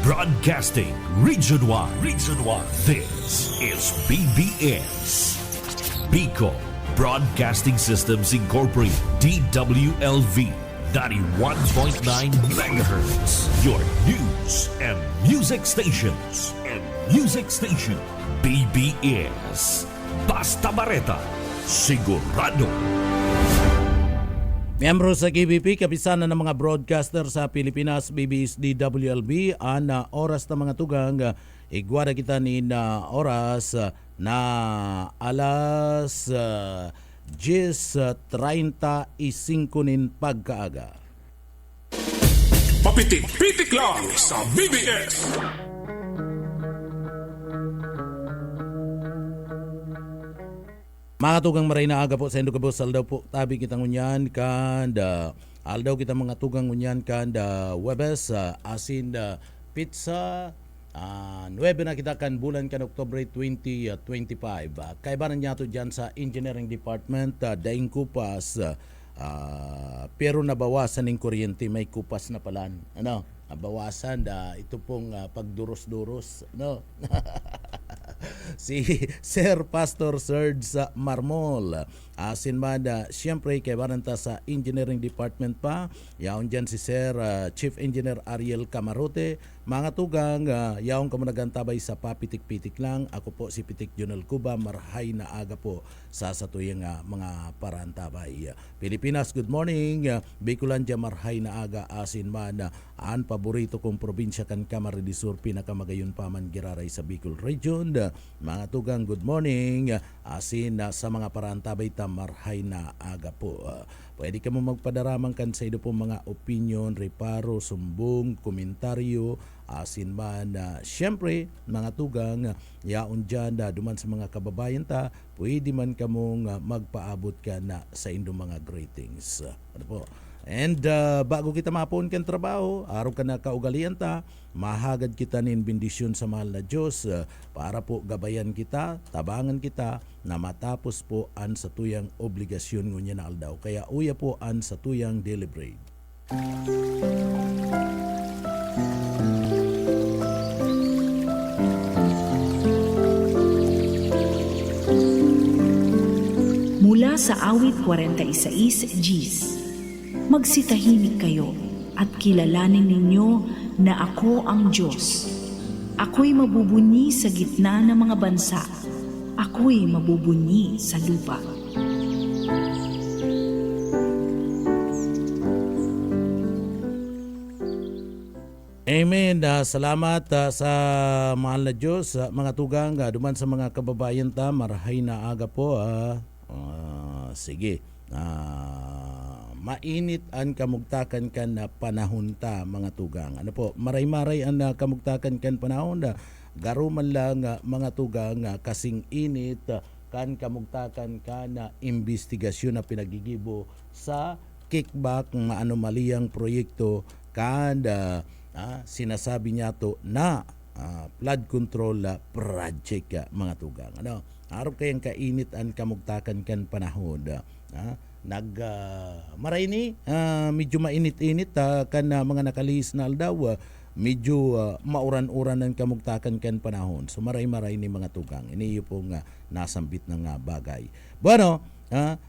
Broadcasting Region 1. Region 1. This is BBS. Bicol Broadcasting Systems Incorporated. DWLV 91.9 megahertz. Your news and music stations. BBS. Basta Bareta. Sigurado. Miyembro sa KBP, kapisanan ng mga broadcaster sa Pilipinas, BBS DWLB, ang oras ng mga tugang, igwara kita ni na oras na alas 10:35 nin pagkaaga. Papitik-pitik lang sa BBS. Mga tugang maray na aga po sa Indogabos, aldaw po tabi kitang unyan kan aldaw kita mga tugang unyan kan Webes asin pizza 9 na kita kan bulan kan Oktubre 2025. Kaibanan niya to dyan sa Engineering Department daing kupas pero nabawasan ng kuryente, may kupas na palan. Ano? Bawasan ito pong pagduros-duros, no? Si Sir Pastor Serge sa Marmol sinmada siyempre kay baranta sa Engineering Department pa yaon dyan si Sir Chief Engineer Ariel Camarote. Mga tugang yaon ka nagantabay sa papitik-pitik lang. Ako po si Pitik Junel Cuba, marhay na aga po sa satuyang mga parantabay. Pilipinas, good morning. Bicolandia, marhay na aga sinmada ang paborito kong probinsya kan Camarines Sur, pinakamagayon pa man giraray sa Bicol Region. Mga tugang, good morning. Asin sa mga parantabay marhay na aga po. Pwede ka mo magpadaraman kan sa ito po mga opinion, reparo, sumbong, komentaryo, asin man. Siyempre, mga tugang, yaon dyan duman sa mga kababayan ta, pwede man ka mong magpaabot ka na sa inyong mga greetings. Ano po? And bago kita mapon kan trabaho, araw ka na kaugalian ta, mahagad kita nin bendisyon sa mahal na Diyos para po gabayan kita, tabangan kita na matapos po an sa tuyang obligasyon ngunya na aldaw. Kaya uya po an sa tuyang daily bread. Mula sa awit 46 Gs. Magsitahimik kayo at kilalanin ninyo na ako ang Diyos. Ako'y mabubunyi sa gitna ng mga bansa. Ako'y mabubunyi sa lupa. Amen. Salamat sa mahal na Diyos, mga tugang, duman sa mga kababayan ta, marhay na aga po. Sige. Mainit ang kamugtakan kan na panahon ta, mga tugang. Ano po, maray-maray ang kamugtakan kan panahon na garuman lang mga tugang kasing init kan kamugtakan kan na investigasyon na pinagigibo sa kickback ng anomaliyang proyekto kan sinasabi niya to na flood control project, mga tugang. Ano, araw kayang kainit ang kamugtakan kan panahon. Maray ni medyo mainit-init kan mga nakalihis na aldaw, medyo mauran-uran ng kamugtakan kan panahon. So maray-maray ni mga tugang. Ini pong nasambit ng bagay. Bueno,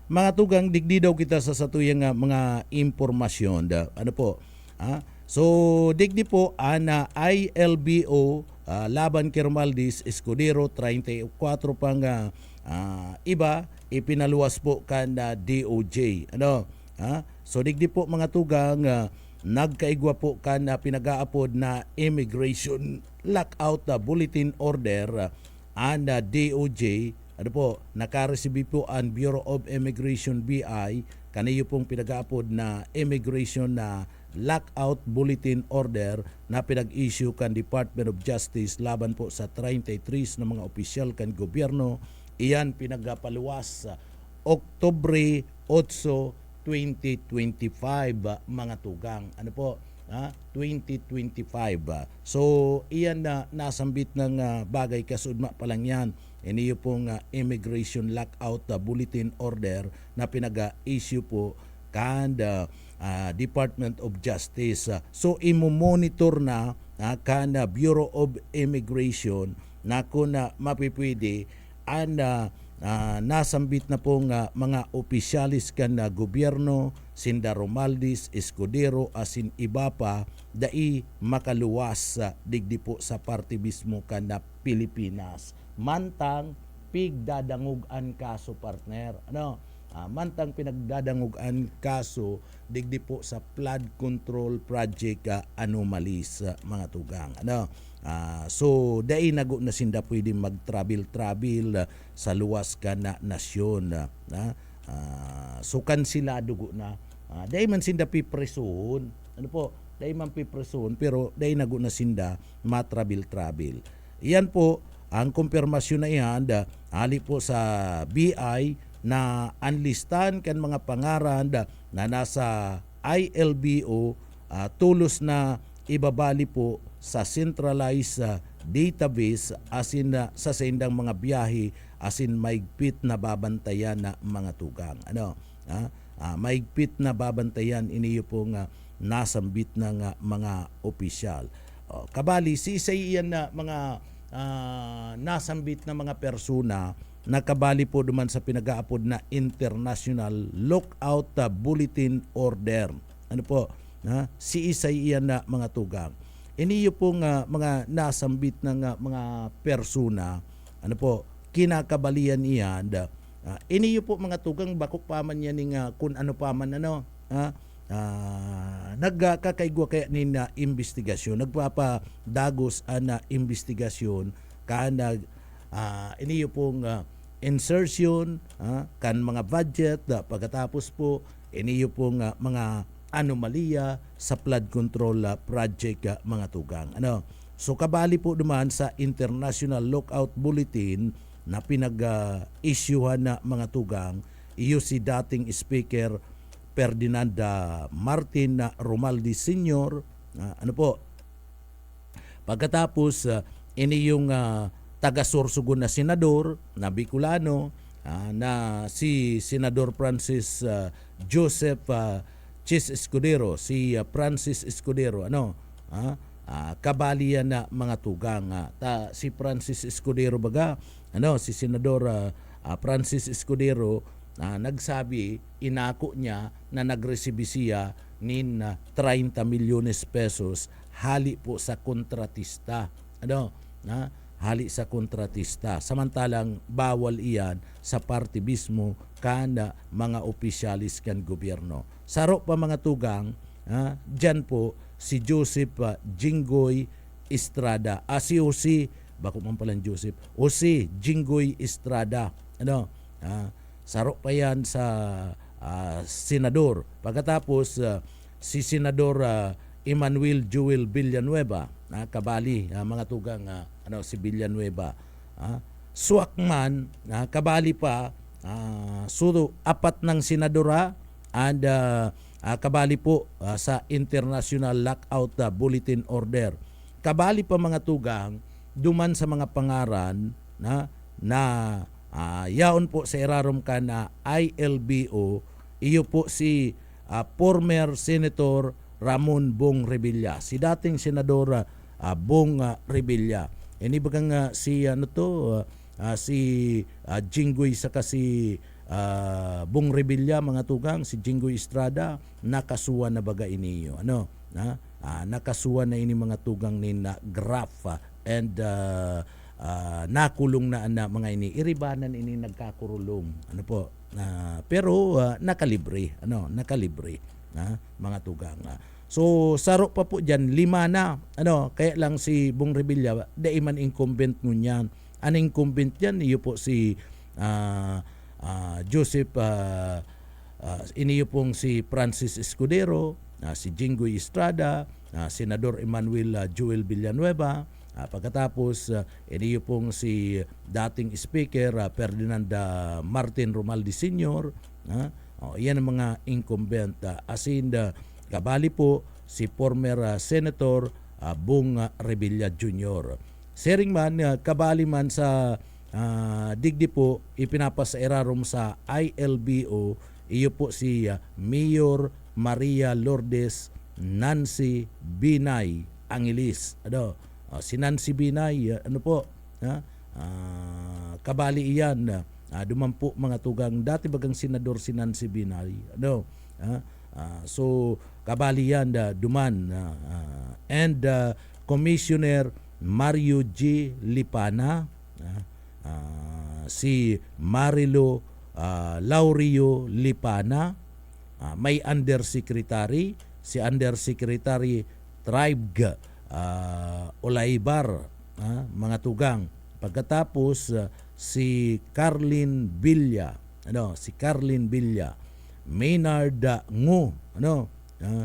mga tugang, digdi daw kita sa satuyang mga impormasyon. Ano po? So digdi po ana ILBO laban Kermaldis Escudero 34 pang iba ipinaluwas po kan DOJ. Ano? So digdi po mga tugang, nagkaigwa po kan pinag-aapod na immigration lockout bulletin order and DOJ. Ano po, nakareceive po ang Bureau of Immigration BI kaniyo pong pinag-aapod na immigration na lockout bulletin order na pinag-issue kan Department of Justice laban po sa 33 na mga opisyal kan gobyerno. Iyan pinagapaluwas Oktubre 8, 2025, mga tugang. Ano po? 2025. So, iyan na nasambit ng bagay kasudma pa lang yan. Iniyo pong immigration lockout bulletin order na pinag-issue po kan Department of Justice. So, imo-monitor na kana Bureau of Immigration na kung mapipwede nasambit na po nga mga opisyalis kan na gobyerno, sinda Romaldis, Escudero, asin iba pa, dai makaluwas digdi po sa parte mismo kan na Pilipinas. Mantang pigdadangugan kaso partner. Mantang pinagdadangugan kaso digdi po sa flood control project anomalies mga tugang. So dai nago na sinda pwede mag-travel sa luwas ka na nasyon. So kansilado go na. Dai man sinda pipresoon. Dai man pipresoon pero dai nago na sinda ma-travel. Iyan po ang kumpirmasyon na iyan ali po sa BI na anlistan kan mga pangaran na nasa ILBO tulos na ibabali po sa centralized database asin sa sendang mga biyahe asin maigpit na babantayan na mga tugang. Maigpit na babantayan iniyo po nga nasambit na nga mga opisyal. Kabali si iyan na mga nasambit na mga persona nakabali po duman sa pinag-aapod na International Lookout Bulletin Order. Si isay iyan na mga tugang. Iniyo po nga mga nasambit na nga mga persona, kinakabalian iyan. Iniyo po mga tugang bakok paman yan nga kung ano paman nagkakaigwa kaya ni na investigasyon, nagpapadagos na investigasyon kanag iniyo pong insertion kan mga budget pagkatapos po iniyo pong mga anomalya sa flood control project mga tugang. So kabali po duman sa International Lookout Bulletin na pinag-issuehan na mga tugang iyo si dating Speaker Ferdinand Martin Romualdez Sr. Pagkatapos iniyong taga-Sorsogon na senador na Bicolano na si Senador Francis Joseph Chis Escudero, si Francis Escudero kabalian na mga tugang si Francis Escudero baga si Senador Francis Escudero nagsabi inako niya na nagresibi siya nin 30 milyones pesos hali po sa kontratista hali sa kontratista. Samantalang bawal iyan sa parte mismo kana mga opisyalis kan gobyerno. Saro pa mga tugang, dyan po si Joseph Jinggoy Estrada. Si Jose, bako man palang Joseph, Jose Jinggoy Estrada. Saro pa yan sa senador. Pagkatapos si Senador Emmanuel Joel Villanueva, kabali mga tugang si Villanueva. Suwakman, kabali pa apat ng senadora and kabali po sa International Lookout Bulletin Order. Kabali pa mga tugang duman sa mga pangaran na yaon po sa irarom ka na ILBO, iyo po si former Senator Ramon Bong Revilla, si dating Senador Bong Revilla. Ini bagang si si Jinggoy saka si Bong Revilla mga tugang, si Jinggoy Estrada nakasuwa na baga iniyo. Nakasuwa na ini mga tugang ni na graph and nakulong na mga ini iribanan ini nagkakurulong pero nakalibre mga tugang. So saro pa po diyan 5 na kaya lang si Bong Revilla dai man incumbent ngunyan. Ang incumbent yan iyo po si Joseph iniyo pong si Francis Escudero, si Jinggoy Estrada, Senador Emmanuel Joel Villanueva. Pagkatapos iniyo pong si dating Speaker Ferdinand Martin Romualdez Sr. Yan ang mga incumbent. Kabali po si former Senator Bong Revilla Jr. Sering man, kabali man sa digdi po ipinapasa irarom sa ILBO, iyo po si Mayor Maria Lourdes Nancy Binay Angeles. Si Nancy Binay, kabali iyan, dumampu mga tugang, dati bagang senador si Nancy Binay. So, kabali yan, duman. And Commissioner Mario G. Lipana, si Marilo Laurio Lipana, may undersecretary, si Undersecretary Tribe Olaibar, mga tugang. Pagkatapos si Carlin Villa, si Carlin Villa, Maynard Ngu,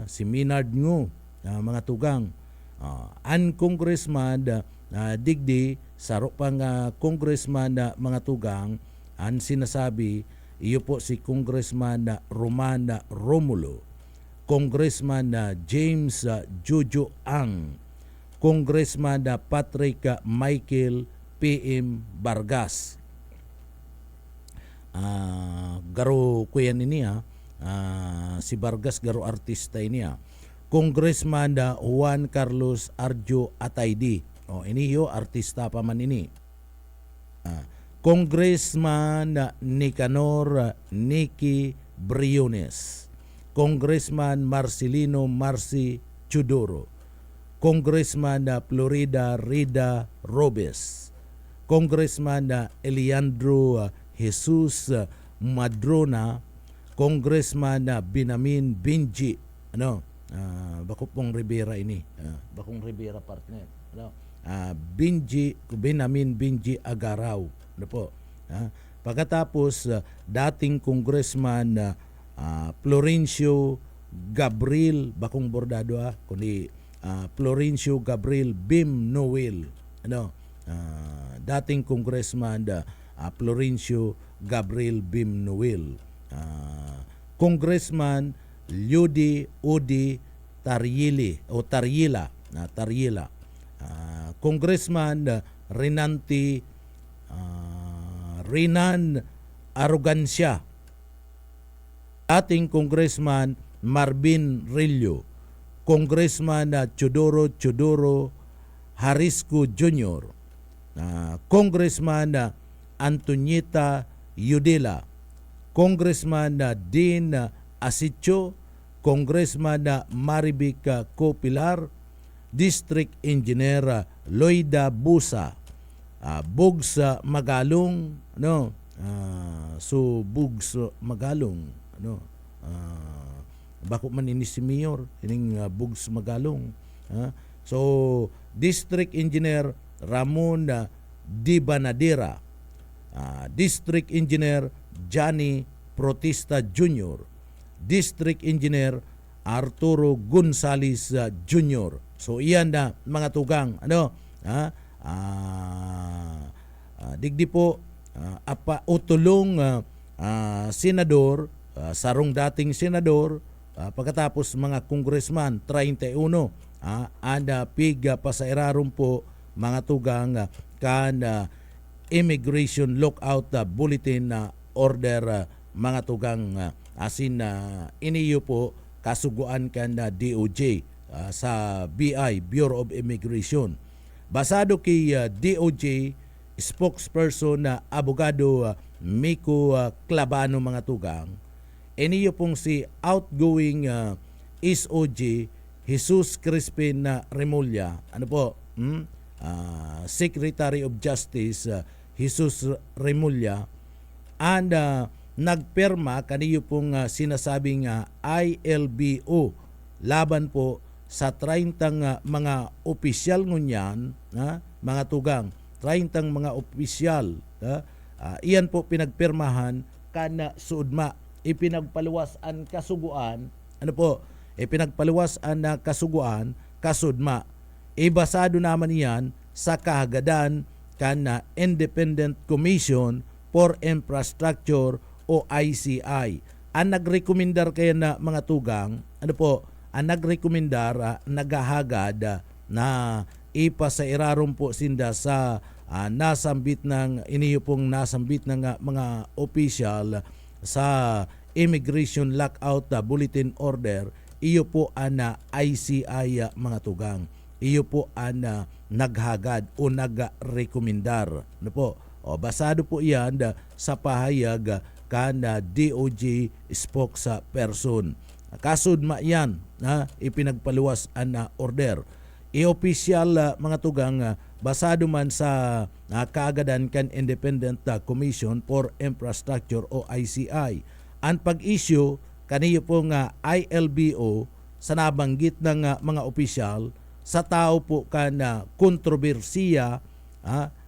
si Maynard Ngu, mga tugang. An Congressman digdi saro pang Congressman mga tugang, an sinasabi iyo po si Congressman Romana Romulo, Congressman James Jojo Ang, Congressman Patrick Michael PM Vargas. Garo kuyan ini si Vargas garo artista ini Congressman Juan Carlos Arjo Ataydi. Ini yo artista pa man ini. Congressman Nicanor Nicky Briones, Congressman Marcelino Marci Chudoro, Congressman Florida Rida Robes, Congressman Eliandro Jesus Madrona, Congressman Binamin Binji, Bakupong Rivera ini, Bakong Rivera partner, Binamin Binji Agaraw. Pagkatapos dating Congressman Florencio Gabriel, bakong bordado kundi Florencio Gabriel Bim Noel, dating Congressman Florencio Gabriel Bim Noel, Congressman Lyudi Udi Taryila, Congressman Renan Arrogancia, ating Congressman Marvin Rillo, Congressman Chodoro Harisco Jr., Congressman Antonieta Yudela, Congressman Dean Asicho, Congressman Marivic Copilar, District Engineer Loida Busa, Bugs Magalong, so Bugs Magalong, bako man ini si Mayor ining Bugs Magalong, so District Engineer Ramon Di Banadera, District Engineer Johnny Protista Jr., District Engineer Arturo Gonzales Jr. So iyan na mga tugang, digdi po utulong senador, sarong dating senador, pagkatapos mga congressman 31, anda piga pasairaron po mga tugang kan immigration lockout bulletin order, mga tugang asin iniyo po kasuguan kan DOJ sa BI, Bureau of Immigration. Basado kay DOJ spokesperson na abogado Miko Clavano, mga tugang, iniyo pong si outgoing SOG Jesus Crispin Remulla, Secretary of Justice Jesus Remulla, and nagperma kaniyo pong sinasabing ILBO laban po sa 30 mga opisyal ngunyan, mga tugang, 30 mga opisyal, iyan po pinagpirmahan kana suudma, ipinagpaluwas ang kasuguan, ipinagpaluwas ang kasuguan kasudma, ibasado naman iyan sa kahagadan kana Independent Commission for Infrastructure o ICI. Ang nagrekomendar kaya na mga tugang, ang nagrekomendar, naghahagad na ipasairaron po sinda sa nasambit ng iniyo pong nasambit ng mga official sa Immigration Lockout Bulletin Order, iyo po ang ICI, mga tugang. iyo po ang naghagad o nagrekomendar. Ano po? Basado po yan sa pahayag kan DOJ spokesperson. Kasud ma yan ipinagpaluwas ang order. Opisyal mga tugang basado man sa kaagadan kan Independent Commission for Infrastructure o ICI. Ang pag-issue kaniyo po ILBO sa nabanggit ng mga opisyal sa tao po kan kontrobersiya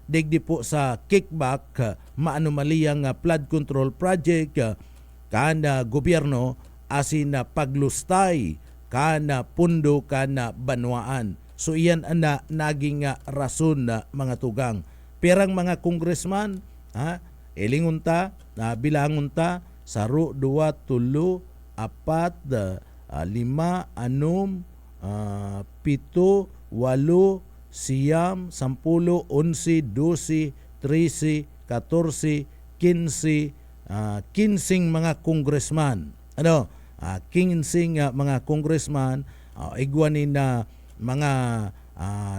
digdi po sa kickback maanumaliyang flood control project kan gobyerno asin paglustay kan pundo kan banwaan. So iyan ang naging rason na mga tugang. Perang mga congressman elingon ta bilangon ta saro 2 3 4 5 6 7 8 siyam, 10, 11, 12, 13, 14, 15, 15 mga congressman. 15 mga congressman, igwanin na mga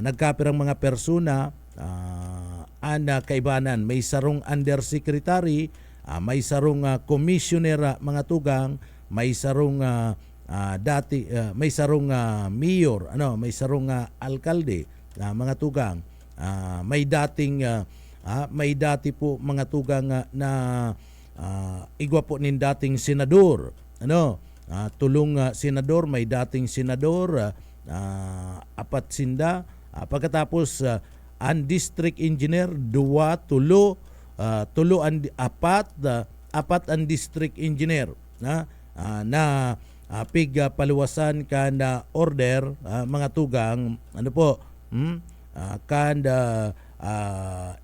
nagkapirang mga persona, kaibanan. May sarong undersecretary, may sarong commissioner mga tugang, may sarong may sarong mayor, may sarong alkalde. Mga tugang, may dati po mga tugang na igwa po nin dating senador, tulong senador, may dating senador, apat sinda, pagkatapos ang district engineer 2, 3, apat ang district engineer na paluwasan ka na order mga tugang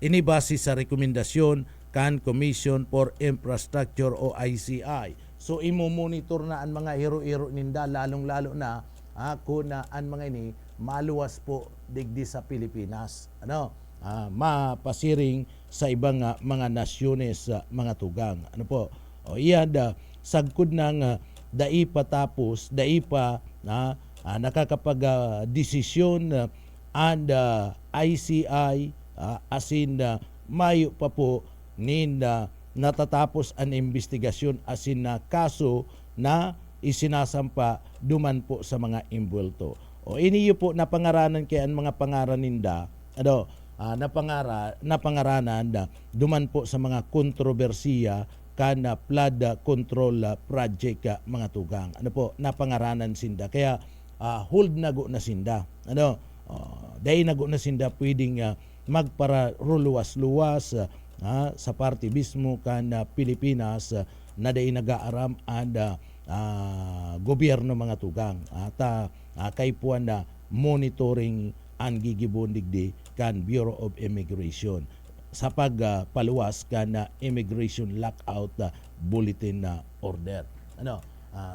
inibase sa rekomendasyon kan Commission for Infrastructure o ICI. So imo-monitor na ang mga hero-hero ninda lalong-lalo na kung ang mga ini maluwas po digdi sa Pilipinas. Mapasiring sa ibang mga nasyones mga tugang. Iyan sagkod ng daipa tapos daipa nakakapag-desisyon and ICI asin mayo pa po natatapos ang investigasyon asin na kaso na isinasampa duman po sa mga imbulto. Iniyo po napangaranan kaya ang mga pangaran ninda napangaranan duman po sa mga kontrobersiya kan flood control project mga tugang. Napangaranan sinda kaya hold nago na sinda. Dahil nago na sinda pwedeng magpararuluwas-luwas sa parte mismo kan Pilipinas na dahil nag-aaram ang gobyerno mga tugang. Kay puan na monitoring ang gigibon digdi kan Bureau of Immigration sa pagpaluwas kan Immigration Lockout Bulletin na order.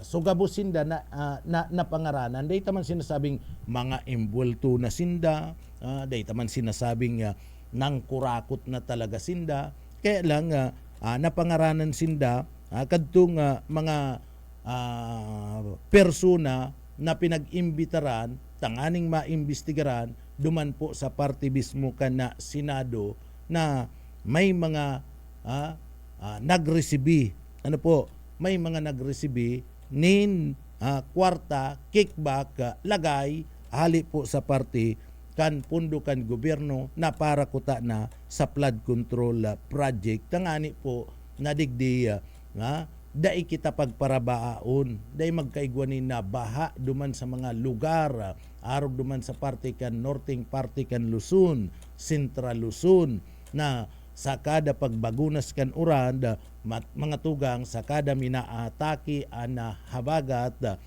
So gabusinda na pangaranan, dahi taman sinasabing mga imbulto na sinda, dahi taman sinasabing nang kurakot na talaga sinda, kaya lang napangaranan sinda kadtong mga persona na pinag-imbitaran, tanganing maimbestigaran, duman po sa parte mismo kan na Senado na may mga nagresibi, may mga nagresibi nin kwarta, kickback, lagay, hali po sa parte kan pundo kan gobyerno na para kuta na sa flood control project. Tangani po nadigdi dai kita pagparabaon, dai magkaigwanin na baha duman sa mga lugar, arog duman sa parte kan northing parte kan Luzon, Central Luzon na sa kada pagbagunas kan uran mga tugang sa kada minaatake ana habagat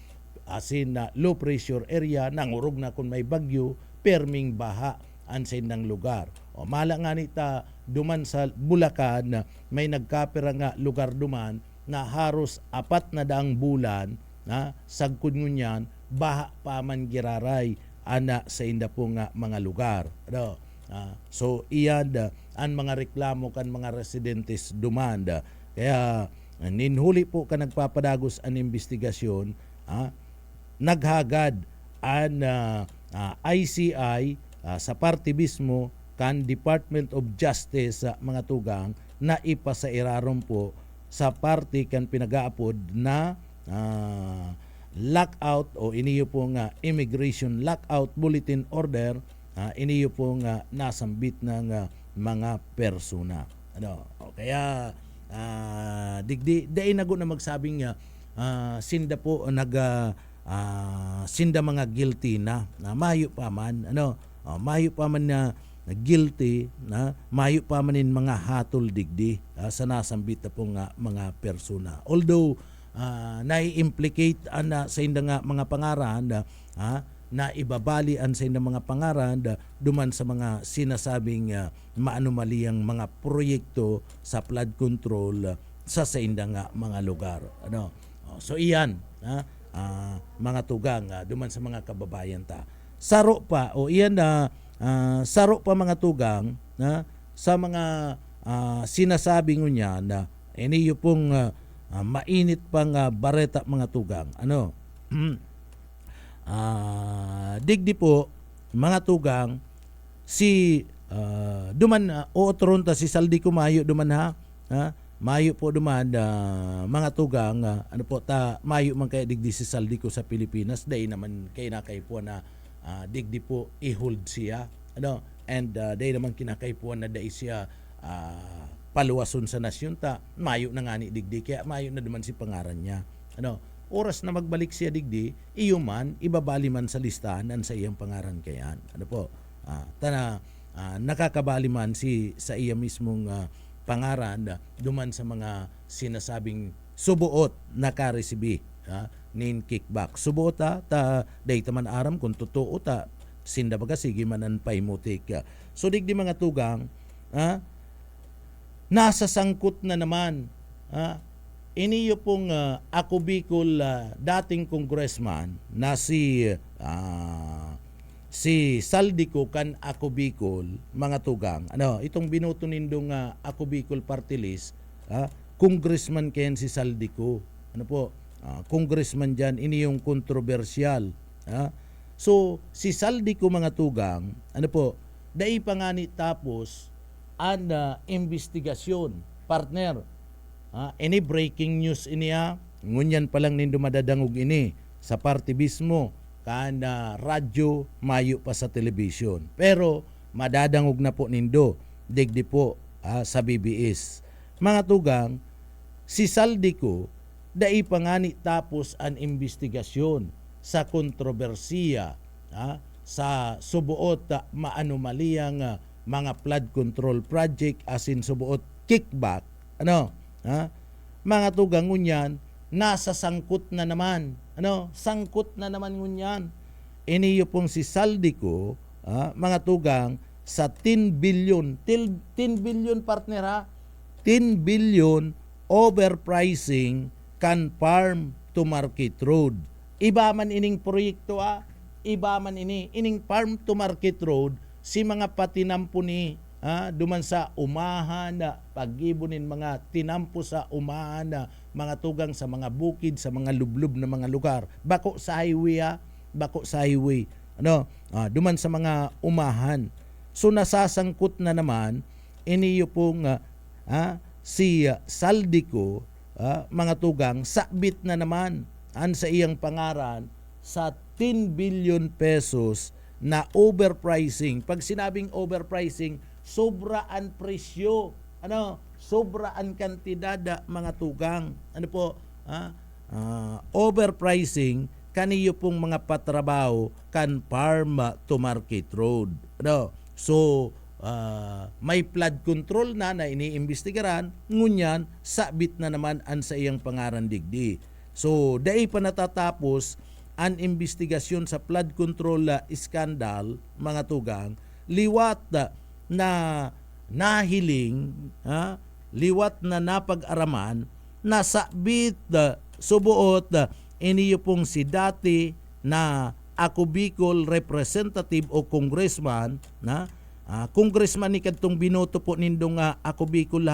asin na low pressure area nangurog na kung may bagyo perming baha ansin ng lugar. Mala nga nita duman sa Bulacan may nagkapira nga lugar duman na haros 4 na daang bulan sagkod ngunyan baha pa man giraray ana sa inda po nga mga lugar. So iyan ang mga reklamo kan mga residentes dumanda. Kaya ninhuli po ka nagpapadagos ang investigasyon, naghagad ang ICI sa party mismo kan Department of Justice sa mga tugang na ipasairaron po sa party kan pinagaapod na lockout o iniyo po nga immigration lockout bulletin order, iniyo po nga nasambit ng mga persona. Kaya digdi dai nago na magsabing sinda po sinda mga guilty na mayo pa man mayo pa man na guilty na mayo pa manin mga hatol digdi sa nasambit na po nga mga persona. Although nai-implicate sa inda nga mga pangaran na ibabalian sa inda mga pangaran duman sa mga sinasabing maanumaliyang mga proyekto sa flood control sa inda nga mga lugar. So iyan mga tugang duman sa mga kababayan ta. Saro pa o iyan saro pa mga tugang sa mga sinasabi niya na iniyo pong mainit pang bareta mga tugang. Digdi po mga tugang si duman ootron ta si Saldico Mayo duman Mayo po duman mga tugang po ta mayo man kay digdi si Saldico sa Pilipinas day naman kay nakaipuan na digdi po i-hold siya and day naman kinakaipuan na day siya paluwason sa nasyon ta mayo na nga ni digdi kaya mayo na duman si pangaran niya oras na magbalik siya digdi iyo man ibabali man sa listahan sa iyang pangaran kayan nakakabali man sa iya mismong pangaran duman sa mga sinasabing subuot nakaresibi nin kickback subuot ta dayta man aram kung totoo ta sinda baga sige manan paimutik so digdi mga tugang nasa sangkot na naman iniyo pong Ako Bicol dating congressman na si Saldico kan Ako Bicol mga tugang itong binuto nindong Ako Bicol party list congressman ken si Saldico congressman diyan ini yung kontrobersyal so si Saldico mga tugang dai pa nga ni tapos an investigasyon partner any breaking news iniya ngunyan pa lang nindo madadangog ini sa party mismo kan radyo mayo pa sa television pero madadangog na po nindo digdi po sa BBS mga tugang si Saldico dai pa nga ni tapos an investigasyon sa kontrobersiya sa subuot maanumaliyang mga flood control project asin subuot kickback mga tugang ngunyan nasa sangkot na naman sangkot na naman ngunyan iniyo pong si Saldico mga tugang sa 10 billion partner 10 billion overpricing kan farm to market road iba man ining proyekto iba man ining farm to market road si mga patinampo ni duman sa umahan pagibunin mga tinampo sa umahan mga tugang sa mga bukid sa mga lublub na mga lugar bako sa highway duman sa mga umahan so nasasangkot na naman iniyo pong si Saldico mga tugang sabit na naman sa iyang pangaran sa 10 billion pesos na overpricing pag sinabing overpricing sobraan presyo sobraan kantidad mga tugang overpricing kaniyo pong mga patrabaho kan farm to market road so may flood control na iniimbestigaran ngunyan sabit na naman sa iyang pangaran digdi so dai pa natatapos an investigasyon sa flood control scandal mga tugang liwat na nahiling liwat na napag-araman na sabit subuot iniyo pong si dati na Ako Bicol representative o congressman congressman ni kadtong binoto po nindong Ako Bicol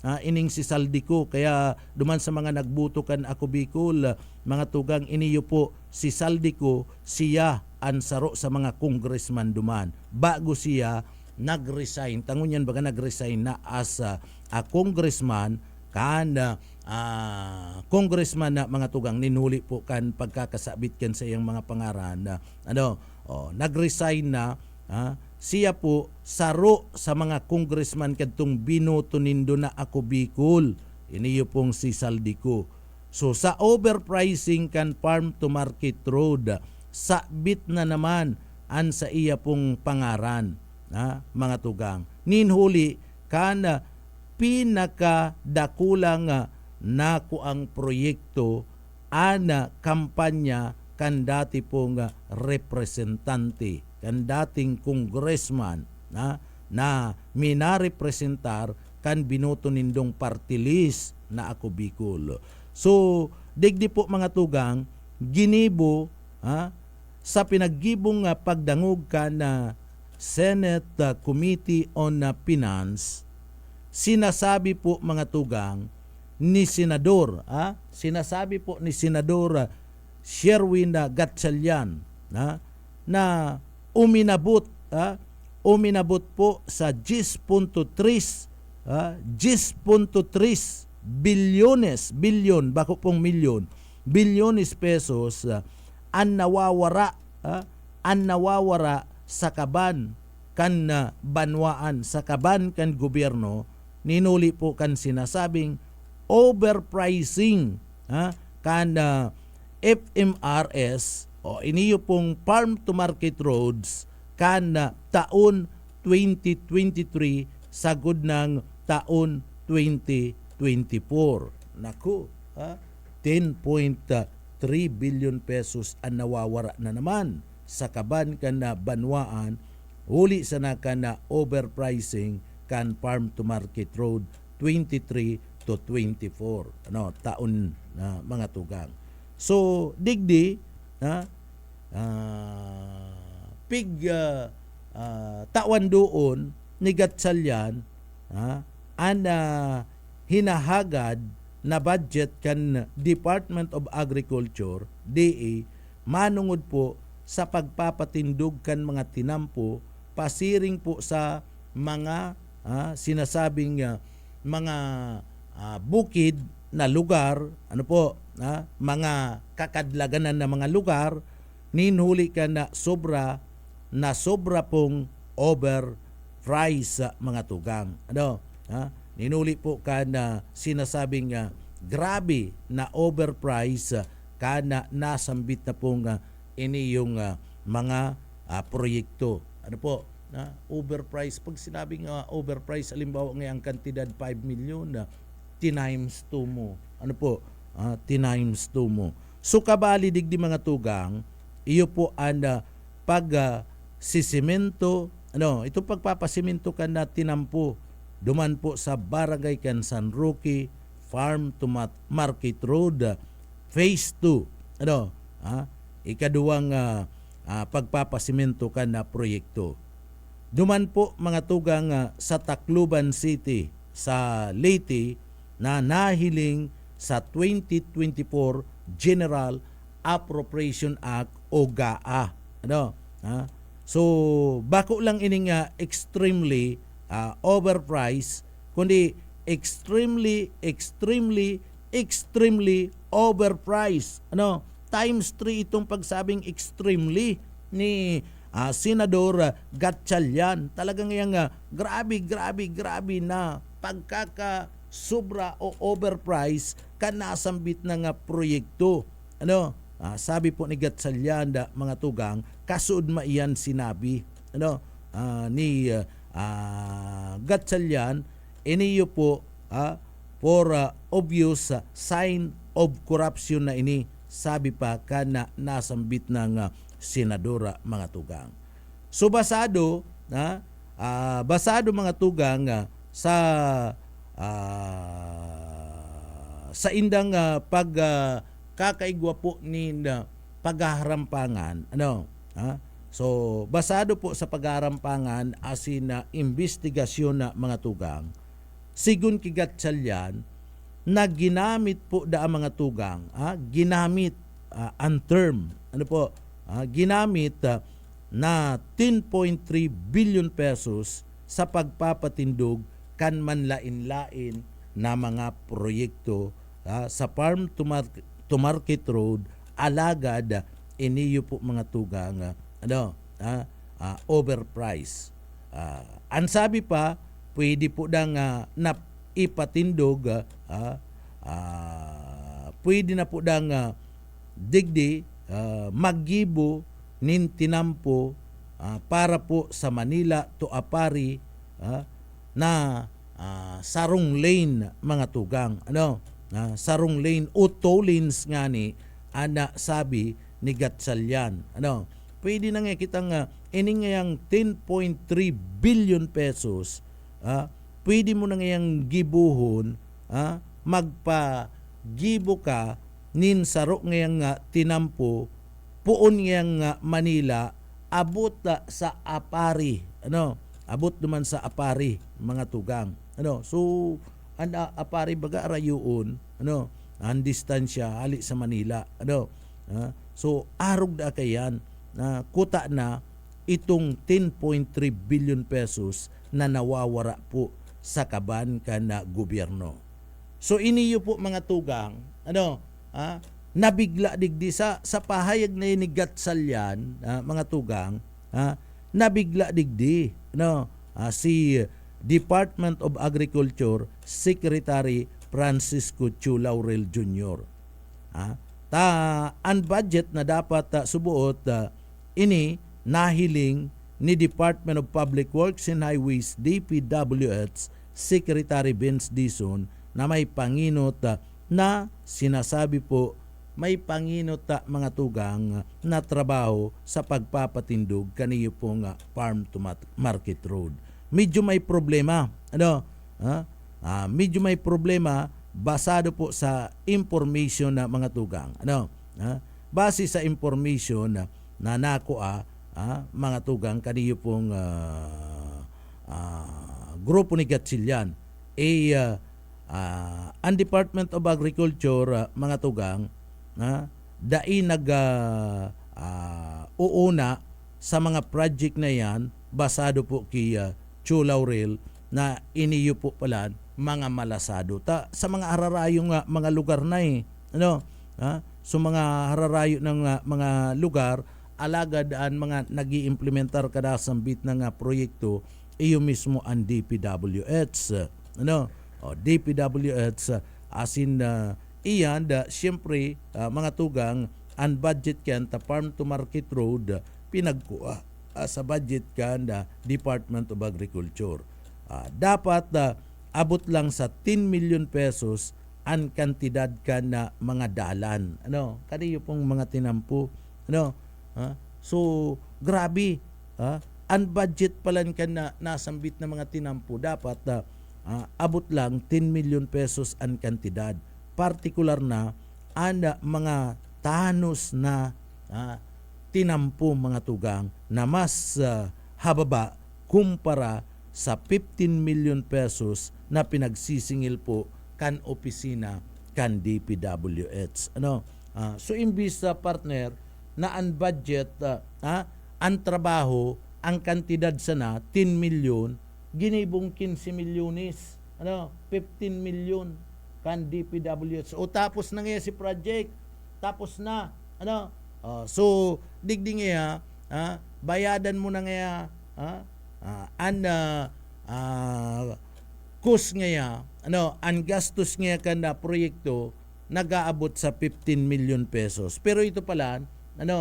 ining si Saldico. Kaya duman sa mga nagbuto kan ako Bicol, mga tugang, iniyo po si Saldico, siya ansaro sa mga congressman duman. Bago siya nag-resign, tangon yan baga nag-resign na as a congressman, kan congressman na mga tugang, ninuli po kan pagkakasabit kan sa iyang mga pangaran na nag-resign na, siya po saro sa mga congressman kadtong binoto nindo na ako Bicol. Iniyo pong si Saldico. So sa overpricing kan farm to market road, sabit na naman an sa iya pong pangaran, mga tugang. Ninhuli kan pinakadakulang nako ang proyekto ana kampanya kan dati pong representante, kan dating congressman na minarepresentar kan binoto nindong party list na ako Bicol. So digdi po mga tugang, ginibo sa pinaggibong pagdangog ka na Senate Committee on Finance, sinasabi po mga tugang ni Senador, sinasabi po ni Senador Sherwin Gatchalian na uminabot po sa 10.3 bilyones pesos ang nawawara sa kaban kan banwaan, sa kaban kan gobyerno. Ninuli po kan sinasabing overpricing kan FMRS o iniyo pong farm to market roads kan taon 2023 sagod ng taon 2024. Naku, 10.3 billion pesos ang nawawara na naman sa kaban kan banwaan, uli sa na kan overpricing kan farm to market road 23 to 24 taon na mga tugang. So digdi tawan doon ni Gatchalian hinahagad na budget kan Department of Agriculture DA manungod po sa pagpapatindog kan mga tinampo pasiring po sa mga sinasabing mga bukid na lugar, mga kakadlaganan na mga lugar, ninhuli ka na sobra pong overprice sa mga tugang. Ninuli po ka na sinasabing grabe na overprice ka na nasambit na pong iniyong mga proyekto. Overprice. Pag sinabing overprice, alimbawa ngayong kantidad 5 million, times 2 mo. Times 2 mo. So kabali digdi mga tugang, iyo po ang sisimento, ito pagpapasimento ka na tinampo, duman po sa Barangay kan San Roque, Farm to Market Road, Phase 2. Ikaduwang pagpapasimento ka na proyekto. Duman po mga tugang sa Tacloban City, sa Leyte, na nahiling sa 2024 General Appropriation Act o GAA. So bako lang ining extremely overpriced, kundi extremely overpriced. Times 3 itong pagsabing extremely ni Senador Gatchalian. Talagang yang grabe na pagkaka-sobra o overprice kanasambit na proyekto. Sabi po ni Gatchalian mga tugang, kasud maiyan sinabi ni Gatchalian, iniyo po for obvious sign of corruption na ini, sabi pa kana nasambit ng senadora mga tugang. So basado mga tugang sa indang kakaigwa po ni paghaharampangan. So basado po sa paghaharampangan asin na investigasyon na mga tugang, sigun kigatsalyan na ginamit po da ang mga tugang, ginamit ang term, ginamit na 10.3 billion pesos sa pagpapatindog kan manlain-lain na mga proyekto sa farm to market road alagad iniyo po mga tugang overprice. Ang sabi pa, pwede po dang na ipatindog, pwede na po dang digdi maggibo nin tinampo para po sa Manila to Apari na sarong lane mga tugang. Sarong lane o toll lanes nga ni ana sabi ni Gatchalian. Pwede na nga kitang iningayang 10.3 billion pesos, pwede mo na ngayang gibuhon, magpa-gibo ka nin saro ngayang tinampo puon ngayang Manila abot sa Apari. Abot naman sa Apari mga tugang. So ang Apari baga rayuon, ang distansya hali sa Manila. So arog da kayan kuta na itong 10.3 billion pesos na nawawara po sa kaban kana gobyerno. So iniyo po mga tugang, nabigla digdi sa pahayag na ni Gatchalian, mga tugang, nabigla digdi si Department of Agriculture Secretary Francisco Chu Laurel Jr. Ang budget na dapat subuot ini nahiling ni Department of Public Works and Highways DPWH Secretary Vince Dizon na may panginot na sinasabi po may panginot mga tugang na trabaho sa pagpapatindog kaniyo pong farm to market road. Medyo may problema. Medyo may problema basado po sa information na mga tugang. Base sa information na nakuha mga tugang kaniyo pong grupo ni Gatchalian, ang Department of Agriculture mga tugang dai uuna sa mga project na yan basado po kay Chu Laurel na iniyo po pala mga malasado sa mga hararayong mga lugar na so mga hararayo ng mga lugar alagad ang mga nag-iimplementar kada sambit ng proyekto iyo mismo ang DPWH. DPWH asin iyan siyempre mga tugang ang budget kan ta farm to market road pinagkuha sa budget kan Department of Agriculture. Dapat abot lang sa 10 million pesos ang kantidad kan na mga dalan. Kaniyo pong mga tinampo. So grabe, ang budget palan kan na nasambit na mga tinampo dapat abot lang 10 million pesos ang kantidad. Partikular na ang mga tanos na tinampo mga tugang na mas hababa kumpara sa 15 million pesos na pinagsisingil po kan opisina kan DPWH. So imbis sa partner na ang budget, ang trabaho, ang kantidad sana 10 million, ginibong 15 milyones, 15 million kan DPWH. O tapos na nga si project, tapos na, so digdi nga bayadan mo na nga cost nga ang gastos nga kan na proyekto nagaabot sa 15 million pesos. Pero ito pala 10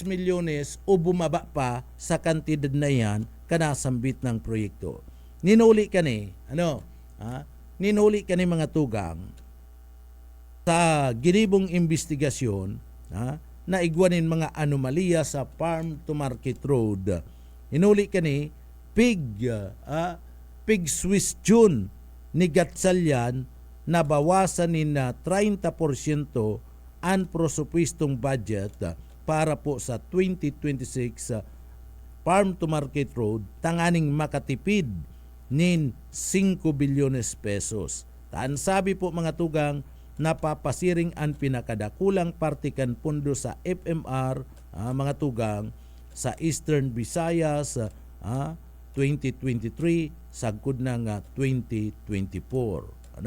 milyones o bumaba pa sa kantidad na yan kanasambit ng proyekto. Ninuli ka ni ninuli ka ni mga tugang sa ginibong investigasyon na igwanin mga anomalya sa farm to market road. Hinuli ka ni pig Swiss June ni Gatchalian na bawasan ni na 30% ang prosupwestong budget para po sa 2026 farm to market road tanganing makatipid nin 5 bilyones pesos. Taan sabi po mga tugang, napapasiring ang pinakadakulang partikan pundo sa FMR, mga tugang, sa Eastern Visayas 2023 sagkod ng 2024.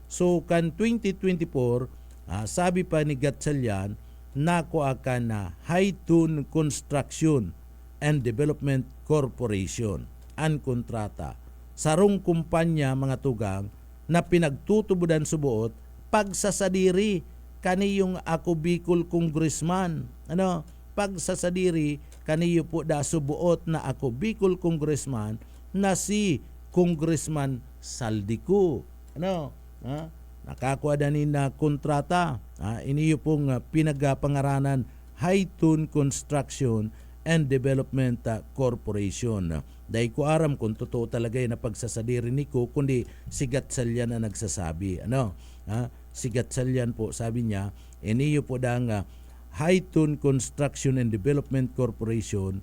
So kan 2024, sabi pa ni Gatchalian, nako akan na Haitun Construction and Development Corporation ang kontrata sarong kumpanya mga tugang na pinagtutubudan subuot pagsasadiri kaniyong ako Bicol Congressman. Pagsasadiri kaniyo po da subuot na ako Bicol Congressman na si Congressman Saldico. Nakakuha na na kontrata. Iniyo pong pinagpangaranan Haitun Construction and Development Corporation. Dahil ko aram kung totoo talaga yung napagsasadiri ni ko, kundi si Gatchalian na nagsasabi. Si Gatchalian po, sabi niya, iniyo po dang Haitun Construction and Development Corporation,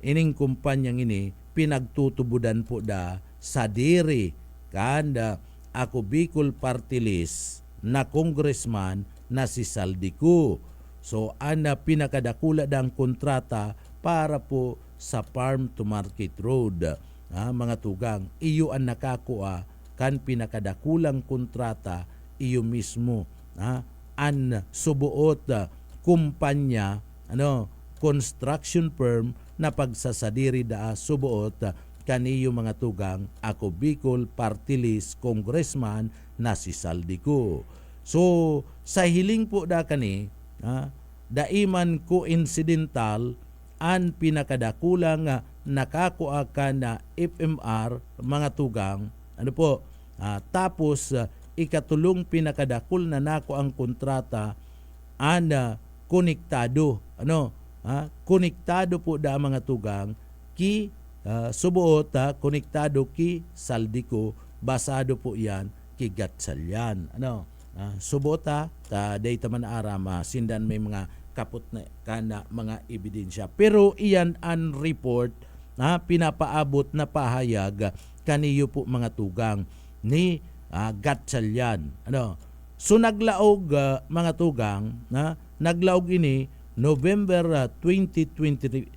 ining kumpanyang ini, pinagtutubudan po da sa diri kanda ako Bicol Party List na congressman na si Saldico. So, ana pinakadakula dang kontrata para po sa Farm to Market Road. Mga tugang, iyo ang nakakuha kan pinakadakulang kontrata, iyo mismo. An subuot kumpanya, construction firm na pagsasadiri da subuot kaniyo mga tugang ako Bicol Party List congressman na si Saldico. So sa hiling po da kani, daiman coincidental an pinakadakulang nakakuha ka na FMR mga tugang, tapos ikatulong pinakadakul na nako ang kontrata an konektado, konektado po da mga tugang ki subuot konektado ki Saldico, basado po yan ki Gatchalian. Subuot data man aram sindan may mga kaput na kana mga ebidensya. Pero iyan ang report pinapaabot na pahayag kaniyo po mga tugang ni Gatchalian. So naglaog mga tugang, naglaog ini November 2023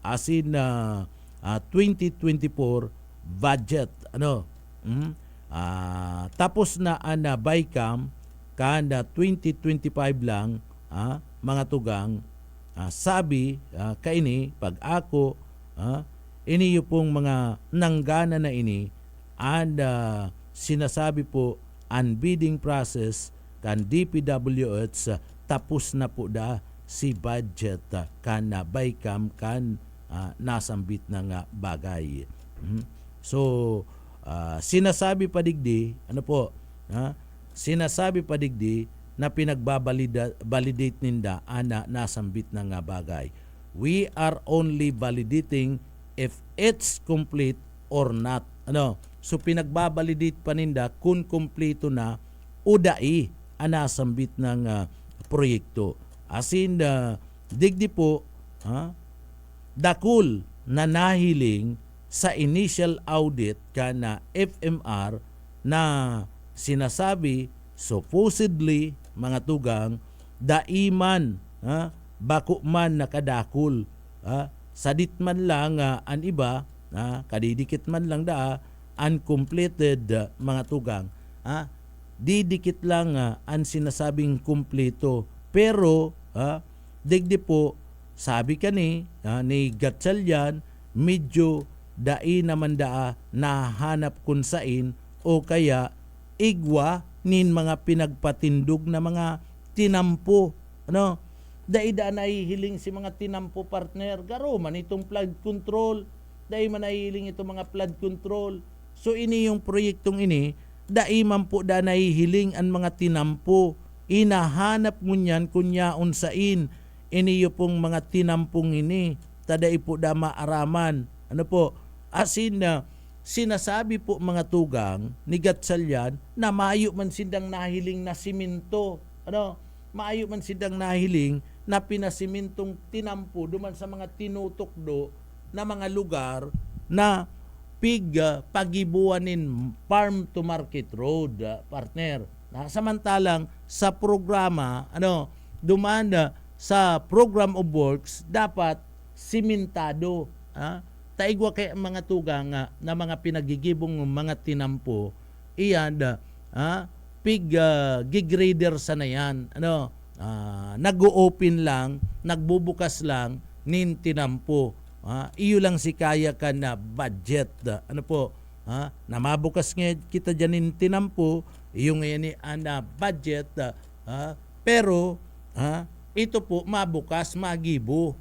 as in 2024 budget. Tapos na ana BICAM kada 2025 lang mga tugang, sabi kaini pag ako iniyo pong mga nanggana na ini and sinasabi po ang bidding process kan DPWH tapos na po da si budget kan BICAM kan nasambit na nga bagay. So sinasabi pa digdi sinasabi pa digdi na pinagbabalidate ninda ana nasambit na nga bagay. We are only validating if it's complete or not. So pinagbabalidate pa ninda kung kompleto na o dai ana nasambit ng proyekto. As in digdi po dakul na nahiling sa initial audit kana FMR na sinasabi supposedly mga tugang daiman bako man nakadakul sadit man lang an iba kadidikit man lang uncompleted mga tugang didikit lang ang sinasabing kumpleto pero digdi po sabi kani ni Gatchalian medyo dai naman nahanap kung sain o kaya igwa nin mga pinagpatindog na mga tinampo. Dai nahihiling si mga tinampo partner. Garo man itong flood control. Dai man nahihiling itong mga flood control. So ini yung proyektong ini, dai man po nahihiling ang mga tinampo. Inahanap mo niyan kunyaon sain. Ini yung pong mga tinampong ini. Tadai po maaraman. Asin na sinasabi po mga tugang ni Gatchalian na maayo man sindang nahiling na simento. Maayo man sindang nahiling na pinasimintong tinampo duman sa mga tinutukdo na mga lugar na pagibuanin farm to market road, partner. Samantalang sa programa, dumanda sa program of works, dapat simentado. Taigwa kay mga tugang na mga pinagigibong mga tinampo, iyan, gigrader sana yan. Nag-open lang, nagbubukas lang, nin tinampo. Iyo lang si kaya ka na budget. Na mabukas nga kita dyan nin tinampo, iyo ngayon ni budget. Pero, ito po mabukas, magibo.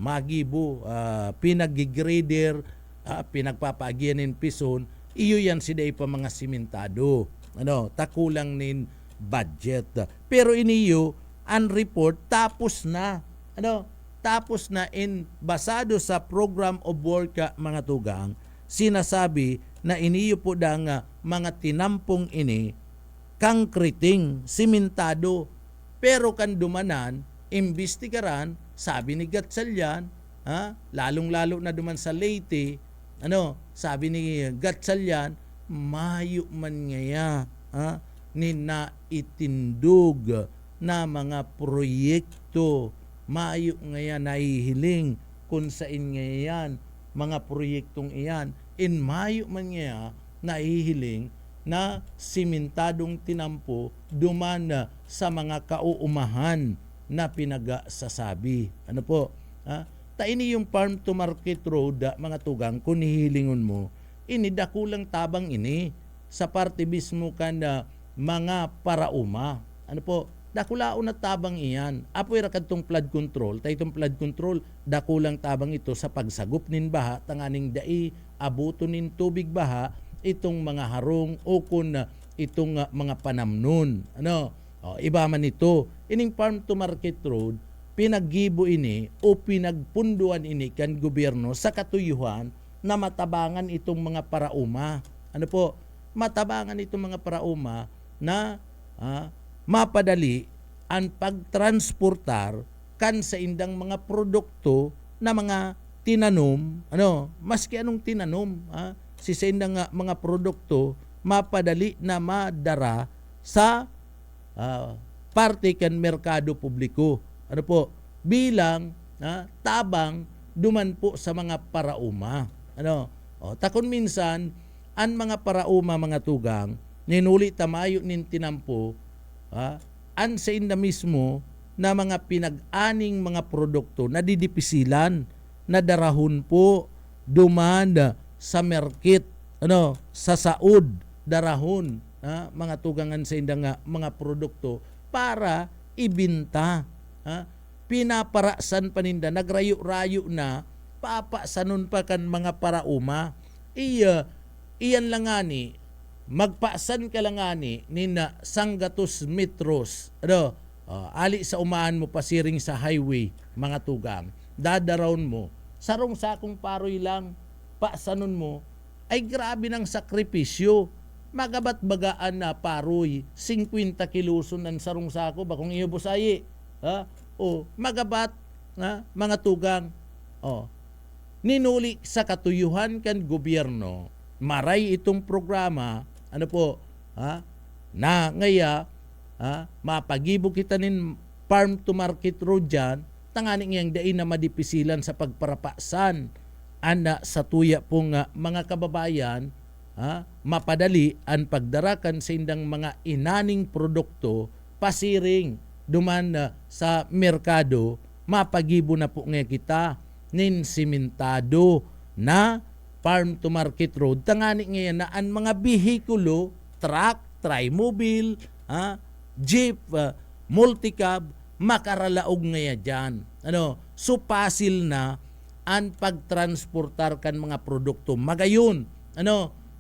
Magibo, pinag-grader, pinagpapagyanin pison, iyo yan si day pa mga simentado. Takulang nin budget. Pero iniyo, ang report tapos na. Tapos na basado sa program of work mga tugang, sinasabi na iniyo po dang mga tinampong ini concreting, simentado. Pero kan dumanan, imbestigaran, sabi ni Gatchalian, lalong-lalo na duman sa Leyte, sabi ni Gatchalian, mayo man ngaya ni naitindog na mga proyekto, mayo ngaya nahihiling kung saan ngayon mga proyektong iyan, mayo man ngaya nahihiling na simentadong tinampo duman sa mga kauumahan na pinagasasabi. Taini yung farm to market road, mga tugang, kung hihilingon mo, dakulang tabang ini sa parte mismo kan mga parauma. Dakulao na tabang iyan. Apoy rakad tong flood control, itong flood control, dakulang tabang ito sa pagsagop nin baha, tanganing dai, abuto nin tubig baha, itong mga harong o kun itong mga panamnon. Iba man ito. Ining farm to market road, pinaggibo ini o pinagpunduan ini kan gobyerno sa katuyuhan na matabangan itong mga parauma. Matabangan itong mga parauma na mapadali ang pagtransportar kan sa indang mga produkto na mga tinanom, maski anong tinanom, si sa indang mga produkto mapadali na madara sa parte kan merkado publiko. Bilang tabang duman po sa mga parauma. Takon minsan ang mga parauma, mga tugang, ninuli tamayo nin tinampo, an sa inda mismo na mga pinag-aning mga produkto na didipisilan, na darahon po dumanda sa market, sa saud, darahon, mga tugangan sa inda nga mga produkto para ibinta. Pinaparasan paninda, nagrayo-rayo na, papasanon pa kan mga parauma. Iyan lang nga ni, magpaasan ka lang nga ni na Sanggatus Metros. Ali sa umaan mo pasiring sa highway, mga tugang, dadaroon mo, sarong sakong paroy lang, paasanon mo, ay grabe ng sakripisyo. Magabat bagaan na paroy, 50 kiluson ng sarong sako, bakong iyo busayi. Magabat, mga tugang, ninuli sa katuyuhan kan gobyerno, maray itong programa, na ngaya, mapagibo kita nin farm to market road dyan, tanganing yang dain na madipisilan sa pagparapasan, sa tuya pong mga kababayan, mapadali ang pagdarakan sa indang mga inaning produkto, pasiring, duman sa merkado, mapagibo na po nga kita nin simentado na farm to market road. Tangani ngayon na ang mga bihikulo, truck, trimobile, jeep, multicab, makaralaog ngaya dyan. Supasil na ang pagtransportar kan mga produkto. Magayon,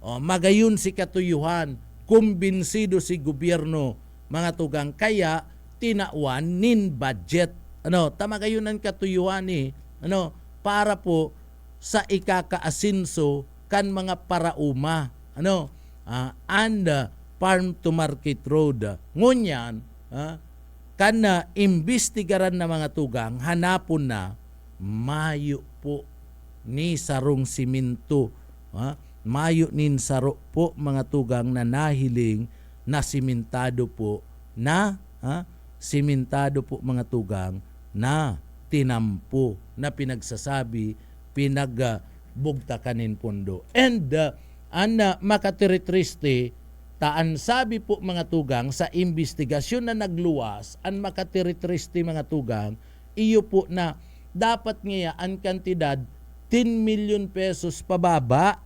magayon si katuyuhan, kumbinsido si gobyerno, mga tugang, kaya tinawan nin budget. Tamagayon ang katuyuhan para po sa ikakaasinso kan mga parauma, and farm to market road. Ngunyan, kan na imbestigaran na mga tugang, hanapon na mayo po ni sarong siminto mayo nin saro po mga tugang na nahiling na simentado po simentado po mga tugang na tinampo na pinagsasabi pinagbugtakanin pondo. And makatiritriste taan sabi po mga tugang sa investigasyon na nagluwas ang makatiritriste mga tugang iyo po na dapat ngayon ang kantidad 10 million pesos pababa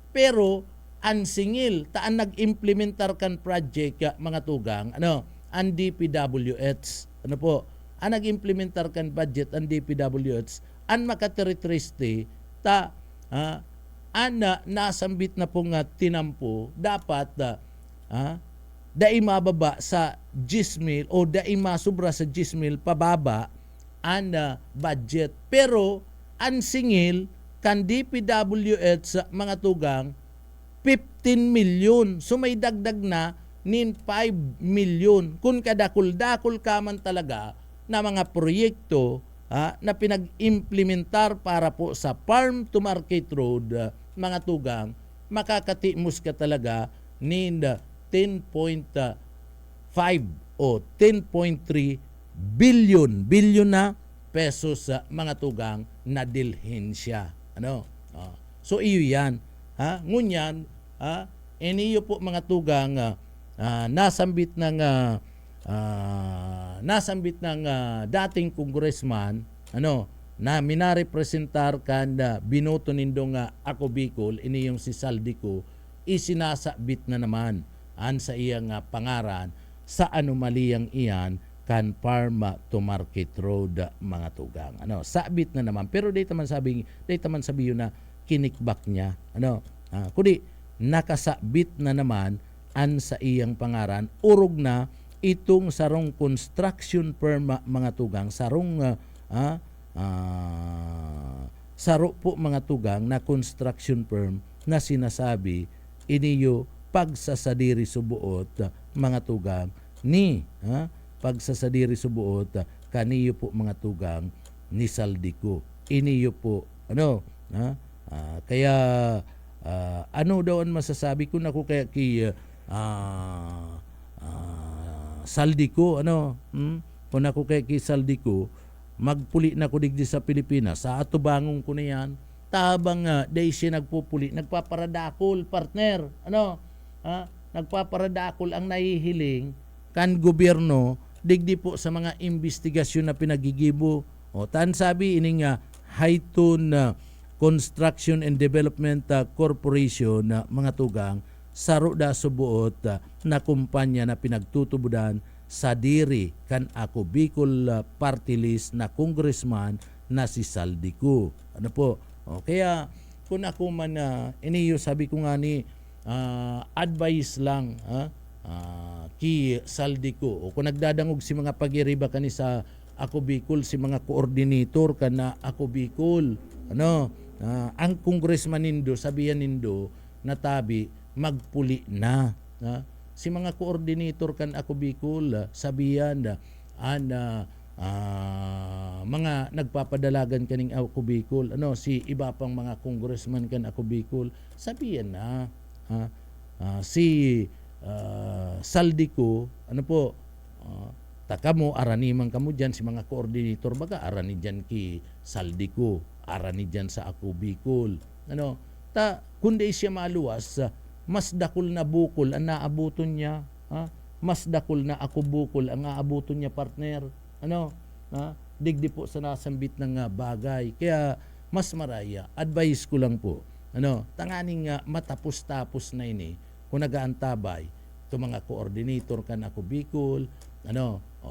pero ang singil taan nag-implementar kan project mga tugang ang DPWH ang nag-implementar kan budget ang DPWH ang makatiritriste nasambit na po nga tinampo dapat dai mababa sa 10,000 o dai masubra sa 10,000 pababa ang budget pero ang singil kan DPWH mga tugang 15 million so may dagdag na nin 5 million kung kadakul-dakul ka man talaga na mga proyekto na pinag-implementar para po sa farm to market road mga tugang makakatimos ka talaga nin 10.5 o 10.3 billion na pesos mga tugang na dilhensya so iyo yan ngunyan iniyo po mga tugang nasambit ng dating congressman na minarepresentar kan binoto nindo nga ako Bicol ini yung si Saldico isinasabit na naman an sa iyang pangaran sa anomaliyang iyan kan farm to market road mga tugang sabit na naman pero dito man sabi yun na kinikbak niya kundi nakasabit na naman an sa iyang pangaran urog na itong sarong construction firm mga tugang sarong saro po mga tugang na construction firm na sinasabi iniyo pagsasadiri subuot mga tugang ni pagsasadiri subuot kaniyo po mga tugang ni Saldico iniyo po kaya ano daw ang masasabi ko na ko kaya Saldico kung ako kay Saldico magpuli na ko digdi sa Pilipinas sa atubangong ko na yan tabang day siya nagpupuli nagpaparadakol partner nagpaparadakol ang nahihiling kan gobyerno digdi po sa mga investigasyon na pinagigibo tan sabi ining Hayton Construction and Development Corporation mga tugang saro da subuot na kumpanya na pinagtutubudan sa diri kan ako Bicol party list na congressman na si Saldico kaya kung ako man iniyo sabi ko nga ni advice lang ki Saldico o kung nagdadangog si mga pagiriba kani sa ako Bicol si mga coordinator kan na ako Bicol ang congressman nindo sabihan nindo na tabi magpuli na si mga coordinator kan ako Bicol sabihan mga nagpapadalagan kaning ako Bicol si iba pang mga congressman kan ako Bicol sabihan na si Saldico taka mo araniman kamo dyan si mga coordinator baga arani dyan ki Saldico arani dyan sa ako Bicol kundi siya maluwas mas dakol na bukol ang naabuton niya mas dakol na ako bukol ang naabuton niya partner digdi po sa nasambit ng bagay kaya mas maraya advice ko lang po tanganing matapos-tapos na ini kung nagaantabay ito mga coordinator kan ako Bicol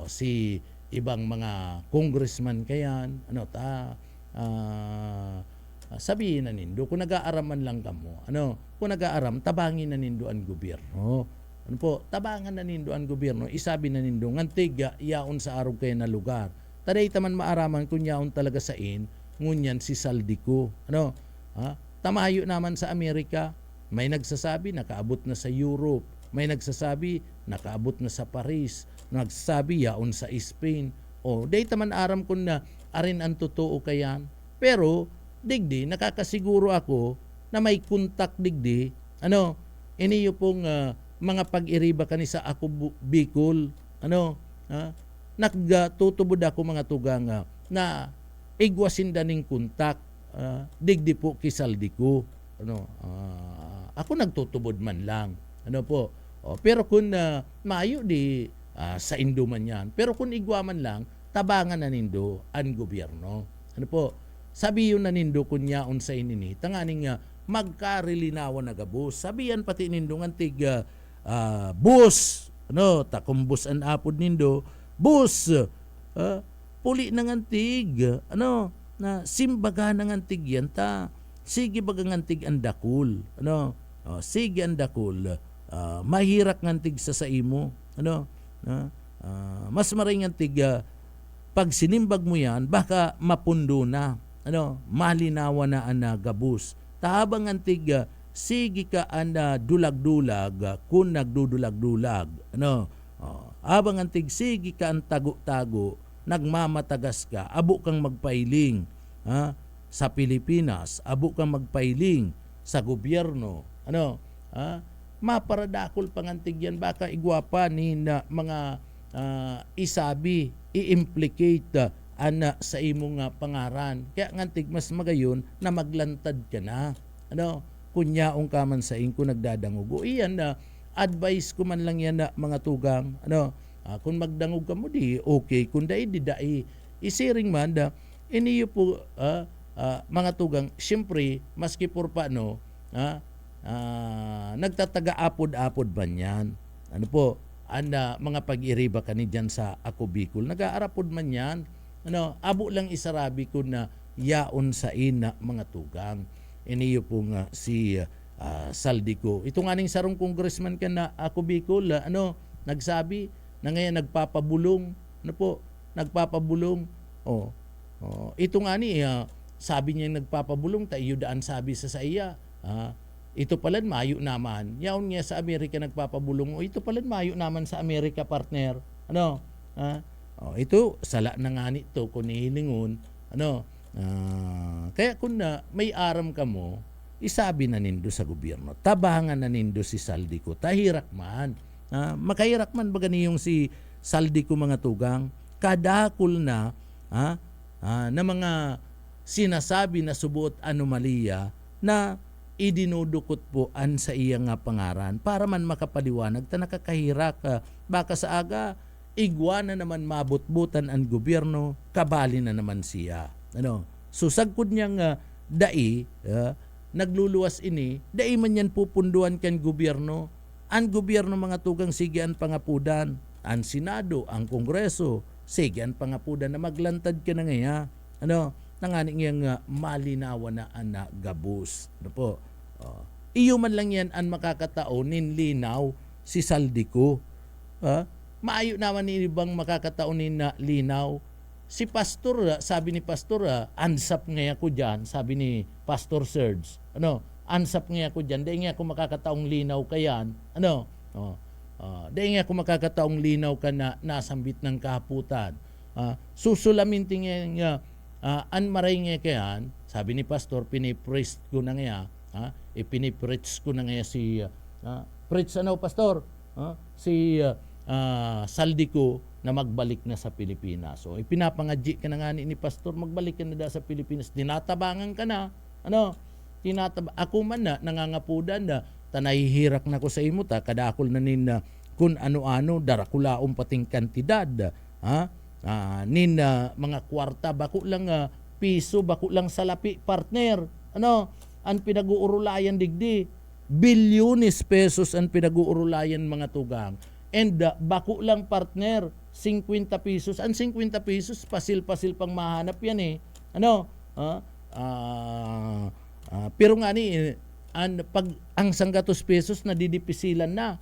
si ibang mga congressman kayan sabihin na nindo kung nag-aaraman lang kamo kung nag-aaram tabangin na nindo ang gobyerno tabangan na nindo ang gobyerno isabi na nindo ngantig yaon sa arog kayo na lugar taday taman maaraman kung yaon talaga sa ngunyan si Saldico tamayo naman sa Amerika may nagsasabi nakaabot na sa Europe may nagsasabi nakaabot na sa Paris nagsasabi yaon sa Spain day taman aram kun na arin ang totoo kayan pero digdi nakakasiguro ako na may kontak digdi, ano, iniyo pong mga pag-iriba kani sa ako Bicol, ano, nagtutubod ako mga tugang na igwasin daning kontak, digdi po kisaldi ko, ano, ako nagtutubod man lang, ano po. Pero kung maayo di sa Indo man yan, pero kung igwa man lang, tabangan na nindo ang gobyerno. Ano po, sabi yun na nindo kunyaon sa inini, tanganing magkarilinawan na gabos. Sabihan pati nindo ng tig bus, ano, takumbus an apod nindo, bus, puli na ng tig, ano, na simbaga na ng tig yan ta, sige baga ng tig ang dakul, ano, sige ang dakul, mahirak ng tig sa imo, ano, mas maring ang tig, pag sinimbag mo yan, baka mapundo na, ano, malinawa na ang gabus. Tahabang ang tig, sige ka ang dulag-dulag, kung nagdudulag-dulag, ano, habang ang tig, sige ka ang tago-tago, nagmamatagas ka, abo kang magpailing sa Pilipinas, abo kang magpailing sa gobyerno, ano, maparadakol pangantig yan, baka igwapa ni na mga isabi, i-implicate sa imong pangaran. Kaya ngantig mas magayon na maglantad ka na. Ano, kunyaong ka man sa inko nagdadangugo. Iyan na advice ko man lang yan na mga tugang. Ano, kung magdangog ka mo di okay, kung dai di dai isiring man da iniyo po mga tugang, siyempre maski por paano nagtataga apod-apod ba yan? Ano po, mga pag-iriba kani dyan sa ako Bicol, nag-aarapod man yan. Ano, abo lang isarabi ko na yaon sa ina mga tugang. Iniyo po nga si Saldico. Ito nga ning sarong congressman ka na ako Bicol, nagsabi na ngayon nagpapabulong. Ano po, nagpapabulong. Ito nga ni, sabi niya nagpapabulong, tayo daan sabi sa iya. Ito pala mayo naman. Yaon nga sa Amerika nagpapabulong. Ito pala mayo naman sa Amerika, partner. Ano? Ito sala na nga nito kung nihilingon. Ano? Kaya kung may aram ka mo, isabi na nindo sa gobyerno. Tabangan na nindo si Saldico. Tahirak man. Makahirak man baga niyong si Saldico mga tugang. Kadakol na na mga sinasabi na subuot anomalya na idinudukot po an sa iyang pangaran para man makapaliwanag ta nakakahirak baka sa aga igwa na naman mabutbutan ang gobyerno, kabali na naman siya. Ano, susagkod niyang dai nagluluwas ini, dai man yan pupunduan kan gobyerno. Ang gobyerno mga tugang sige ang pangapudan, ang Senado, ang Kongreso, sige ang pangapudan na maglantad ka na ngaya. Ano, nanganing yang malinawa na ana gabus. Ano po? Iyo man lang yan ang makakatao linaw si Saldico. Maayo naman ni ibang makakatao na linaw. Si Pastor, sabi ni Pastor, ansap nga ako dyan, sabi ni Pastor Serge. Ano, ansap nga ako dyan, dahil nga ako makakataong linaw kayan. Ano, dahil nga ako makakataong linaw ka na nasambit ng kahaputan. Susulamin tingin nga, anmaray nga kayan, sabi ni Pastor, pinipreach ko na nga, ipinipreach ko na nga si, preach ano Pastor? Si Saldico na magbalik na sa Pilipinas. So ipinapangadji ka na nga ni Pastor, magbalik ka na da sa Pilipinas. Tinatabangan ka na. Ano? Ako man na nangangapudan na tanahihirak na ko sa imo ta kadakol na nin kun ano-ano darakulaom pating kantidad. Nin mga kwarta bako lang piso, bako lang salapi partner. Ano? Ang pinag-uurulayan digdi. Bilyones pesos ang pinag-uurulayan mga tugang. And bako lang partner, 50 pesos. Ang 50 pesos, pasil-pasil pang mahanap yan eh. Ano? Pero nga ni, ang 100 pesos nadidipisilan na.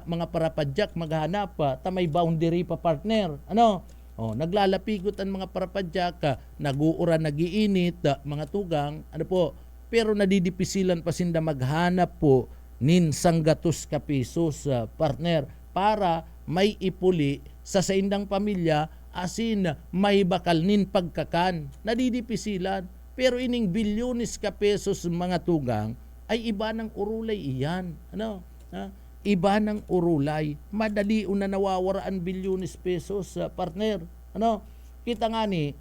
Mga parapadyak maghanap pa, tamay boundary pa partner. Ano? Naglalapigot ang mga parapadyak, naguura, nagiinit, mga tugang. Ano po? Pero nadidipisilan pa sinda maghanap po nin 100 ka pesos partner para may ipuli sa saindang pamilya asin may bakal nin pagkakan. Nadidipisilan. Pero ining bilyones ka pesos mga tugang ay iba ng urulay iyan. Ano? Ha? Iba ng urulay. Madali una nawawaraan bilyones pesos, partner. Ano? Kita nga ni,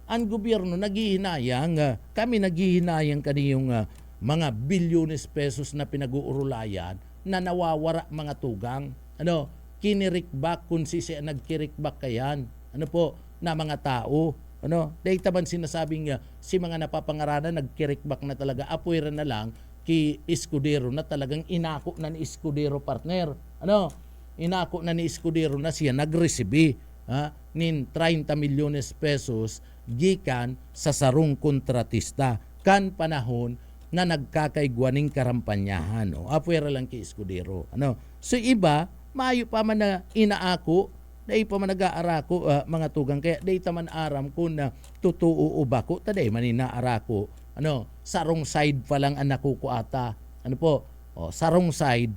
ang gobyerno naghihinayang, kami naghihinayang kaniyong mga bilyones pesos na pinag-uurulayan na nawawara mga tugang. Ano? Kinirikbak kung siya nagkirikbak kayan. Ano po? Na mga tao. Ano? Dahil taban sinasabing si mga napapangaranan nagkirikbak na talaga, apuira na lang ki Escudero na talagang inako na ni Escudero, partner. Ano? Inako na ni Escudero na siya nagreceive nin 30 milyones pesos gikan sa sarong kontratista kan panahon na nagkakaigwaning karampanyahan. Apuira lang ki Escudero. Ano? So iba, maayo pa man na inaako, dahil pa man nag-aarako mga tugang, kaya dahil taman aram kung na totoo o bako, taday man inaarako, sarong side pa lang anak ko ata. Ano po? Sarong side,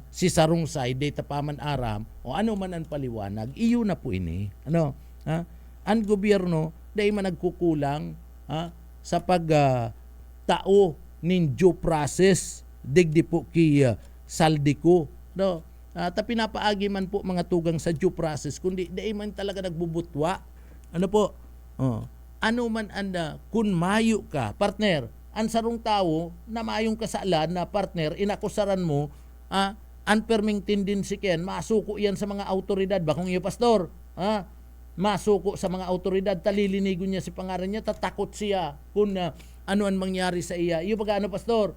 si sarong side, dahil tapaman aram, ano man ang paliwanag, iyo na po ini. Ano? Ang gobyerno, dahil man nagkukulang sa pag-tao nin due process, digdi po ki saldi ko. No? Tapi pinapaagi man po mga tugang sa due process, kundi dahil man talaga nagbubutwa. Ano po? Ano man anda, kung mayo ka, partner, ang sarong tao na mayong kasalan na partner, inakusaran mo, unperming tendency ken, masuko yan sa mga autoridad. Bakong iyo, pastor, masuko sa mga autoridad, talilinigon niya si pangaran niya, tatakot siya kung ano ang mangyari sa iya. Iyo baga ano, pastor?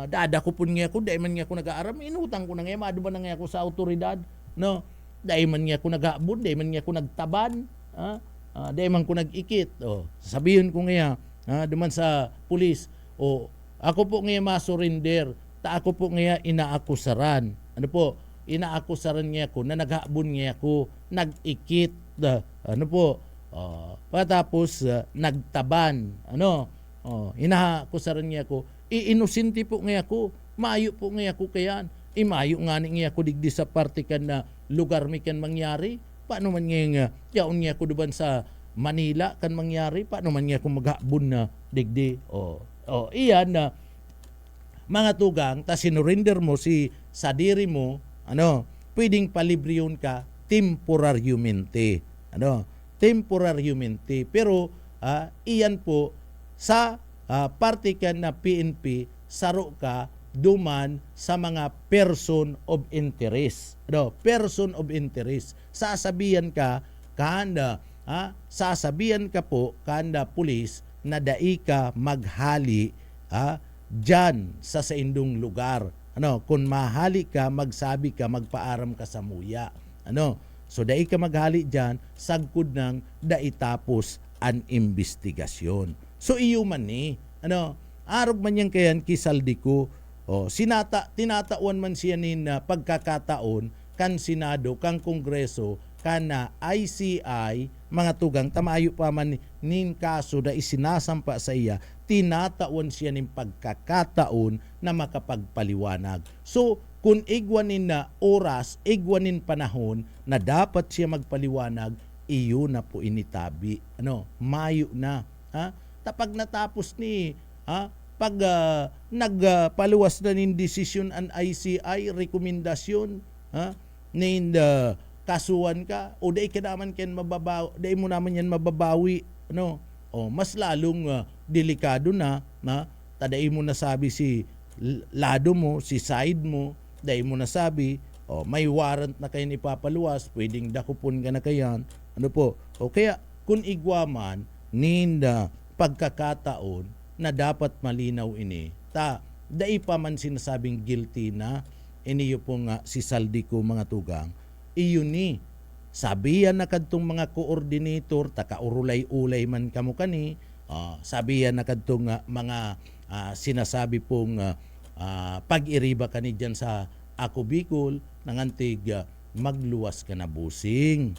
Dada ko po nga ako, dahil man nga ako nag-aaram, inutang ko na nga, maduman na nga ako sa autoridad, no? Dahil man nga ako nag-aabon, dahil man nga ako nagtaban, dahil man ko nag-ikit, sabihin ko nga, duman sa pulis, ako po nga masurrender, ako po nga inaakusaran, ano po, inaakusaran nga ako, na nag-aabon nga ako, nag-ikit, ano po, patapos nagtaban, inaakusaran nga ako, iinosente po nga ako, maayo po nga ako kayan, maayo nga nga ako digdi sa partikan na lugar mi kan mangyari, paano man nga yaon nga ako duban sa Manila kan mangyari, paano man nga ako maghabon na digdi, iyan na mga tugang, ta sinurrender mo si sadiri mo, pwedeng palibriyon ka temporaryomente, temporaryomente, pero iyan po sa partikan na PNP, saro ka duman sa mga person of interest. Person of interest. Sasabihan ka kanda, sasabihan ka po kanda pulis na dai ka maghali dyan sa indong lugar. Kung mahali ka, magsabi ka, magpaaram ka sa muya. So dai ka maghali dyan, sagkod ng dai tapos an investigasyon. So iyo man ni, arog man yan kayan kisaldi ko, tinatawan man siya nin pagkakataon kan Senado, kan Kongreso, kan ICI, mga tugang, tamayo pa man nin kaso na isinasampa sa iya, tinatawan siya nin pagkakataon na makapagpaliwanag. So, kung igwanin na oras, igwanin panahon na dapat siya magpaliwanag, iyo na po initabi. Mayo na. Tapag natapos ni pag nagpaluwas na nin desisyon ang ICI, rekomendasyon nin kasuhan ka, o day ka naman ken mababawi, day mo naman yan mababawi, mas lalong delikado na, taday mo nasabi si lado mo, si side mo, day mo nasabi, may warrant na kayo ipapaluwas, pwedeng dakupon ka na kayan, kaya kung igwaman nin pagkakataon na dapat malinaw ini, dai pa man sinasabing guilty na iniyo po nga si saldi ko mga tugang, iyo ni sabihan na kadtong mga coordinator, takaurulay-ulay man kamo kani, sabihan na kadtong mga sinasabi pong pag-iriba kani dyan sa Ako Bicol, nangantig magluwas ka na busing,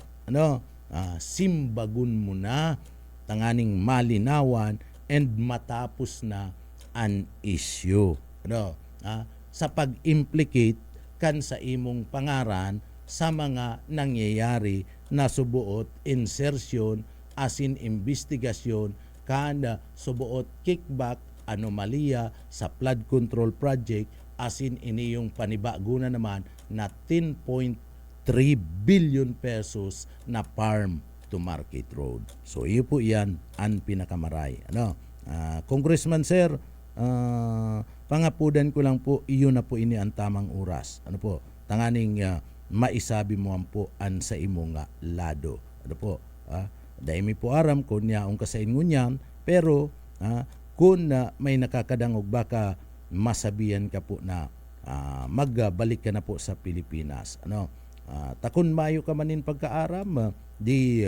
simbagun mo na, tanganing malinawan and matapos na an issue. Sa pag-implicate kan sa imong pangaran sa mga nangyayari na subuot, insertion, asin investigasyon kan subuot kickback anomalya sa flood control project, asin ini yung panibaguna naman na 10.3 billion pesos na farm to market road. So iyo po yan ang pinakamaray. Congressman Sir, pangapudan ko lang po, iyo na po ini ang tamang oras. Tanganing maisabi mo po an sa imo nga lado. Dahil mi po aram kung niyaong kasain ngunyan, pero kung may nakakadangog baka masabihan ka po na magbalik ka na po sa Pilipinas. Takon mayo ka manin pagkaaram, di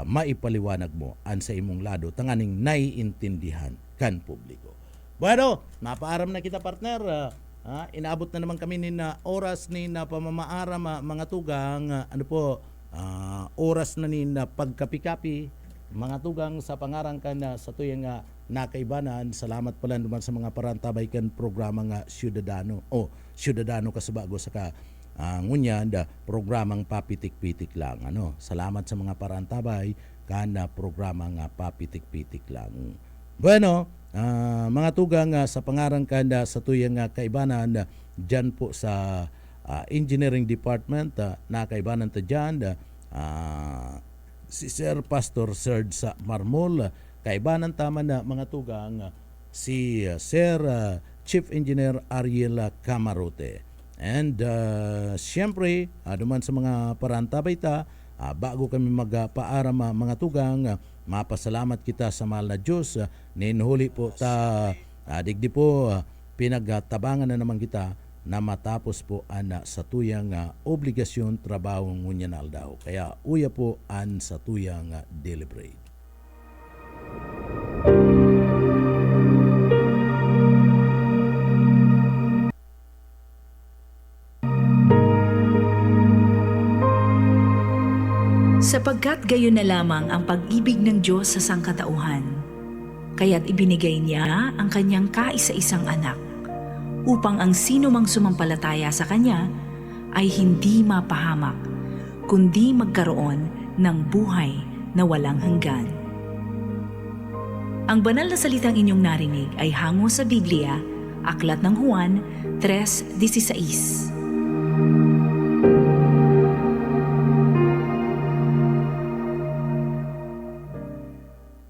maipaliwanag mo an sa imong lado, tanganing naiintindihan kan publiko. Bueno, napaaram na kita partner. Inaabot na naman kami ni na oras ni na pamamaaram mga tugang, oras na ni na pagkapi-kapi mga tugang sa pangarangkan na sa tuyang nakaibanan. Salamat pala naman sa mga parantabay kan programa nga Ciudadano Kasabago saka ngunyan programang papitik-pitik lang. Salamat sa mga parantabay kana programa nga papitik-pitik lang. Bueno, mga tugang sa pangarangkan sa tuyang kaibanan dyan po sa Engineering Department, nakaibanan ta dyan si Sir Pastor Serge sa Marmol, kaibanan tama na mga tugang si Sir Chief Engineer Ariel Camarote. And siyempre, duman sa mga parantabay ta, bago kami magpaaram mga tugang, mapasalamat kita sa mahal na Diyos. Ninhuli po ta, digdi po, pinagtabangan na naman kita na matapos po sa tuyang obligasyon trabaho ngunyan aldaw. Kaya uya po an sa tuyang deliberate. Sapagkat gayon na lamang ang pag-ibig ng Diyos sa sangkatauhan, kaya't ibinigay niya ang kanyang kaisa-isang anak, upang ang sino mang sumampalataya sa Kanya ay hindi mapahamak, kundi magkaroon ng buhay na walang hanggan. Ang banal na salitang inyong narinig ay hango sa Biblia, Aklat ng Juan 3:16.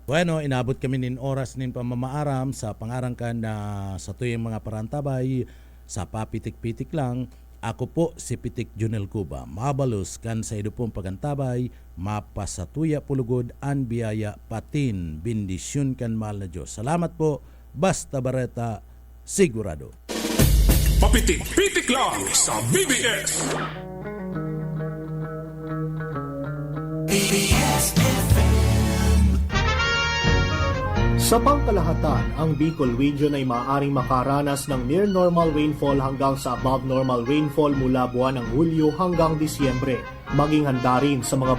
Bueno, inabot kami nin oras nin pamamaaram sa pangarangkan na sa tuyang mga parantabay sa papitik-pitik lang. Ako po si Pitik Junel Cuba. Mabalos kan sa idupong pagantabay, mapasatuya pulugod an biyaya patin bendisyon kan mahal na Diyos. Salamat po, Basta Bareta, sigurado. Papitik-pitik lang sa BBS. Sa pangkalahatan, ang Bicol Region ay maaaring makaranas ng near normal rainfall hanggang sa above normal rainfall mula buwan ng Hulyo hanggang Disyembre. Maging handa rin sa mga